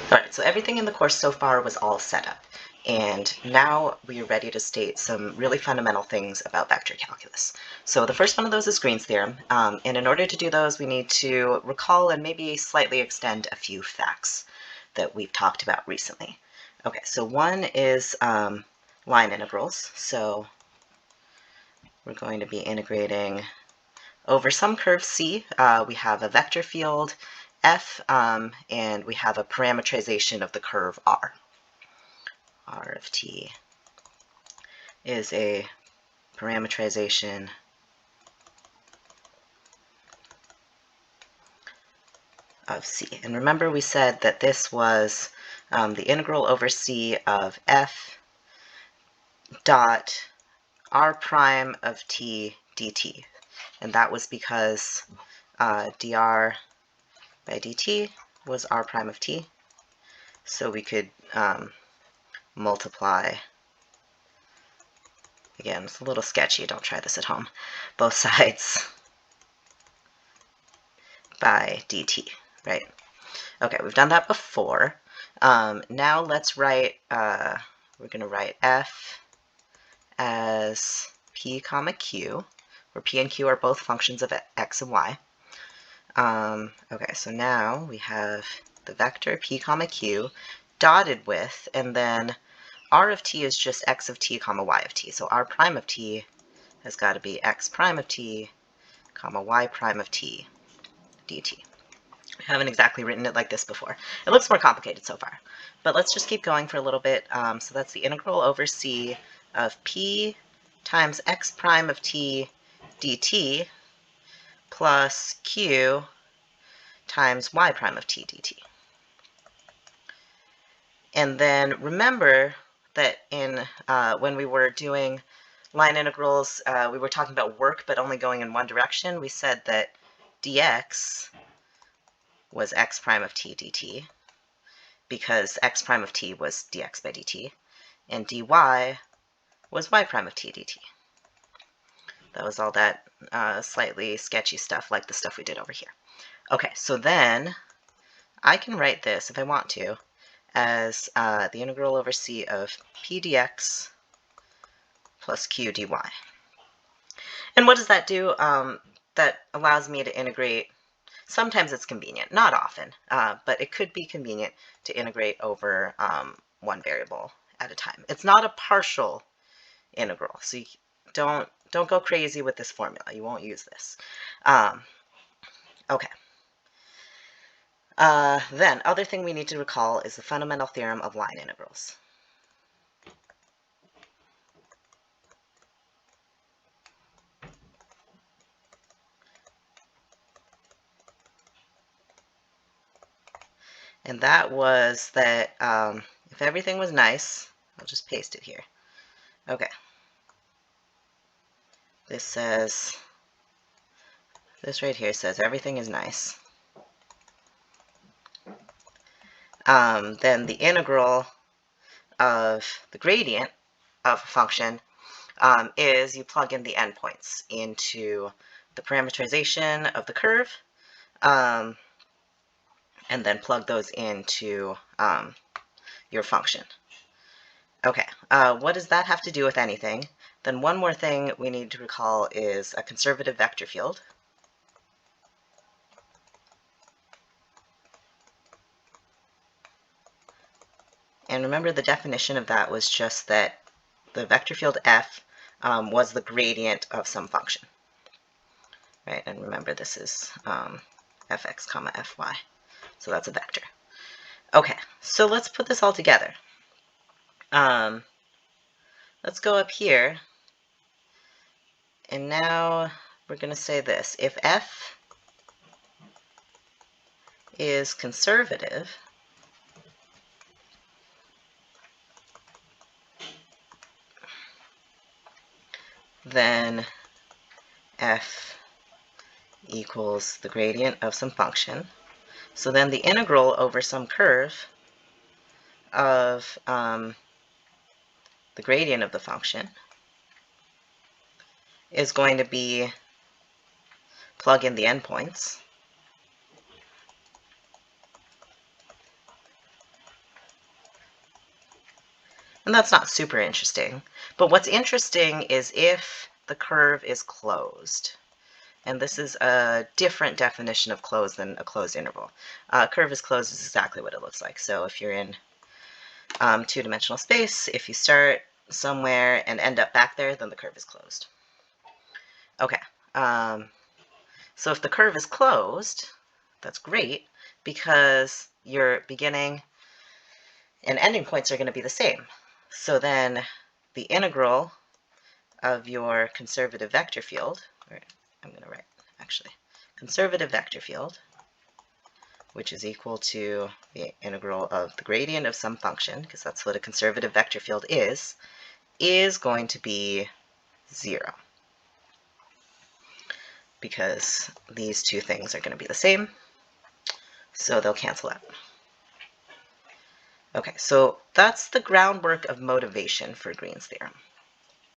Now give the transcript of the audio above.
Alright, so everything in the course so far was all set up, and now we are ready to state some really fundamental things about vector calculus. So the first one of those is Green's theorem, and in order to do those we need to recall and maybe slightly extend a few facts that we've talked about recently. Okay, so one is line integrals, so we're going to be integrating over some curve C. We have a vector field f, and we have a parametrization of the curve r. R of t is a parametrization of c. And remember we said that this was the integral over c of f dot r prime of t dt. And that was because dr by dt was r prime of t. So we could multiply, again, it's a little sketchy, don't try this at home, both sides by dt, right? Okay, we've done that before. Now let's write, we're going to write f as p comma q, where p and q are both functions of x and y. Okay, so now we have the vector p comma q dotted with, and then r of t is just x of t comma y of t. So r prime of t has got to be x prime of t comma y prime of t dt. I haven't exactly written it like this before. It looks more complicated so far, but let's just keep going for a little bit. So that's the integral over c of p times x prime of t dt plus q times y prime of t dt. And then remember that in when we were doing line integrals, we were talking about work but only going in one direction. We said that dx was x prime of t dt because x prime of t was dx by dt, and dy was y prime of t dt. That was all that slightly sketchy stuff like the stuff we did over here. Okay, so then I can write this, if I want to, as the integral over c of p dx plus q dy. And what does that do? That allows me to integrate. Sometimes it's convenient, not often, but it could be convenient to integrate over one variable at a time. It's not a partial integral, so you don't go crazy with this formula. You won't use this. Okay. Then, other thing we need to recall is the fundamental theorem of line integrals. And that was that if everything was nice, I'll just paste it here. Okay. This says, this right here says everything is nice. Then the integral of the gradient of a function is you plug in the endpoints into the parameterization of the curve, and then plug those into your function. Okay, what does that have to do with anything? Then one more thing we need to recall is a conservative vector field. And remember the definition of that was just that the vector field f was the gradient of some function. Right, and remember this is fx comma fy. So that's a vector. Okay, so let's put this all together. Let's go up here, and now we're going to say this. If f is conservative, then f equals the gradient of some function. So then the integral over some curve of the gradient of the function is going to be, plug in the endpoints, And that's not super interesting. But what's interesting is if the curve is closed. And this is a different definition of closed than a closed interval. Curve is closed is exactly what it looks like. So if you're in two-dimensional space, if you start somewhere and end up back there, then the curve is closed. Okay, so if the curve is closed, that's great because your beginning and ending points are going to be the same. So then the integral of your conservative vector field, or I'm going to write actually conservative vector field, which is equal to the integral of the gradient of some function, because that's what a conservative vector field is going to be 0. Because these two things are going to be the same, so they'll cancel out. Okay, so that's the groundwork of motivation for Green's theorem.